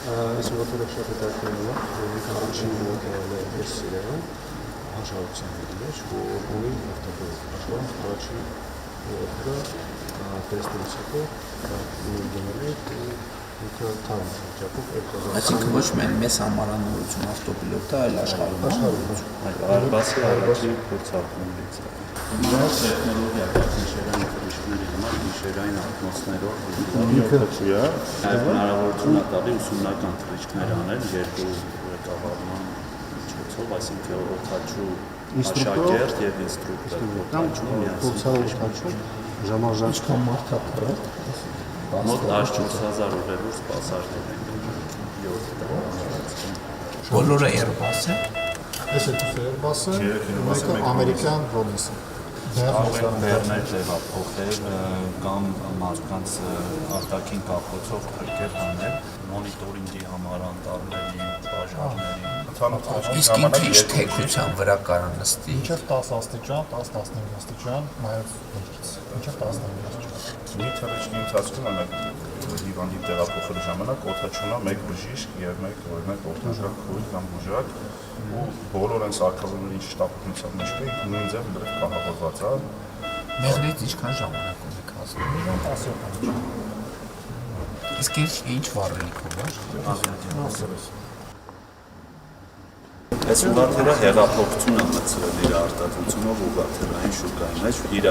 Այս ուղղաթիռը շատ հետաքրքիր է, որի առաջին ուղղաթիռը էս Սիրիայում հաշվառության մեջ, որ ունի ավտոբոս աշխարհում առաջին ուղղաթիռը տեսնելուց հետո գնալու ինքը թարմ ճապով 2000 Այսինքն ոչ միայն մեզ համար անորություն ավտոպիլոտը, այլ աշխարհում։ Airbus-ի առաջին փորձարկումից է։ Հիմա տեխնոլոգիա գիշերային քրիշների համար գիշերային ակնոցներով ինքը է, հնարավորություն է տալի ուսումնական թռիչքներ անել երկու ղեկավարման միջոցով, այսինքն օդաչու աշակերտ եւ ինստրուկտոր օդաչու միասին ժամանակ Ինչքան մարդ է թռել։ մոտ 14000 ուղևոր սպասարկներ են 7 տարի։ Բոլորը Airbus է։ Այս երկուսը Airbus-ը, մեկը ամերիկյան Rolls-ը։ Բեռներ ձևափոխել կամ մարդկանց արտաքին կապոցով փրկել անել մոնիտորինգի համար անտառների, բաժանների։ Իսկ ինքը ինչ թեքության վրա կարա նստի։ Մինչև 10 աստիճան, 10-15 աստիճան, նայած դեպքից։ Մինչև 15 աստիճան։ Մի թռիչքի ընթացքում հիվանդի տեղափոխելու ժամանակ օդաչունա մեկ բժիշկ եւ մեկ օրինակ օդաչակ քույր կամ բուժակ ու բոլոր այն սարքավորումների շտապությունից մեջ նույն ձև դրել կահավորված է։ Մեղրից ինչքան ժամանակ ունեք հասնում։ Միայն 10 րոպե։ Իսկ ինչ վառելիքով է։ Այս ուղղաթիռը հեղափոխություն է մտցրել իր արտադրությունով ուղղաթիռային շուկայի մեջ իր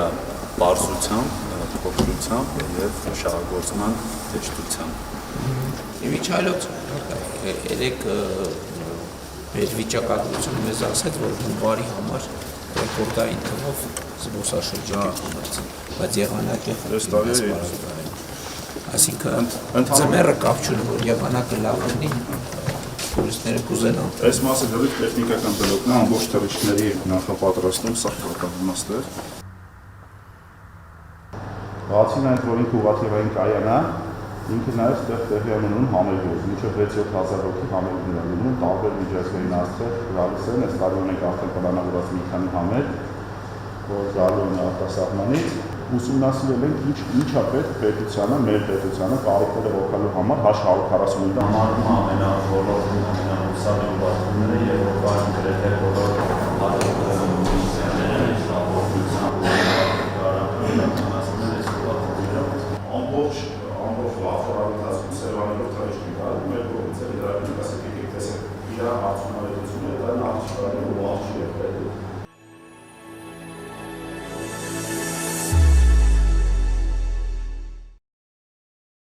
բարձրությամբ, փոքրությամբ եւ շահագործման հեշտությամբ։ Եվ ինչ այլոց երեք վիճակագրությունը մեզ ասաց, որ հունվարի համար ռեկորդային թվով զբոսաշրջիկ է ունեցել, բայց եղանակը այսինքն ձմեռը կապ չունի, որ եղանակը լավ լինի, տուրիստները կուզենան։ Այս մասը դեռ տեխնիկական բլոկն է, ամբողջ թռիչքների նախապատրաստում, սա կատարվում է ստեղ։ Բացի այն, որ ինքը ուղղաթիռային կայան է, ինքը նաև ստեղ տեղի ունենում համերգներ, մինչև 6-7 հազար հոգի համերգներ են լինում, տարբեր միջազգային աստղեր գալիս են, այս տարի ունենք արդեն պլանավորված մի քանի համերգ, որ գալու են արտասահմանից, ուսումնասիրել ենք ինչ է պետք պետությանը, մեր պետությանը կարիքները հոգալու համար H145 համարվում ամենաբոլոր ամենահուսալի ուղղաթիռները Եվրոպայում գրեթե բոլոր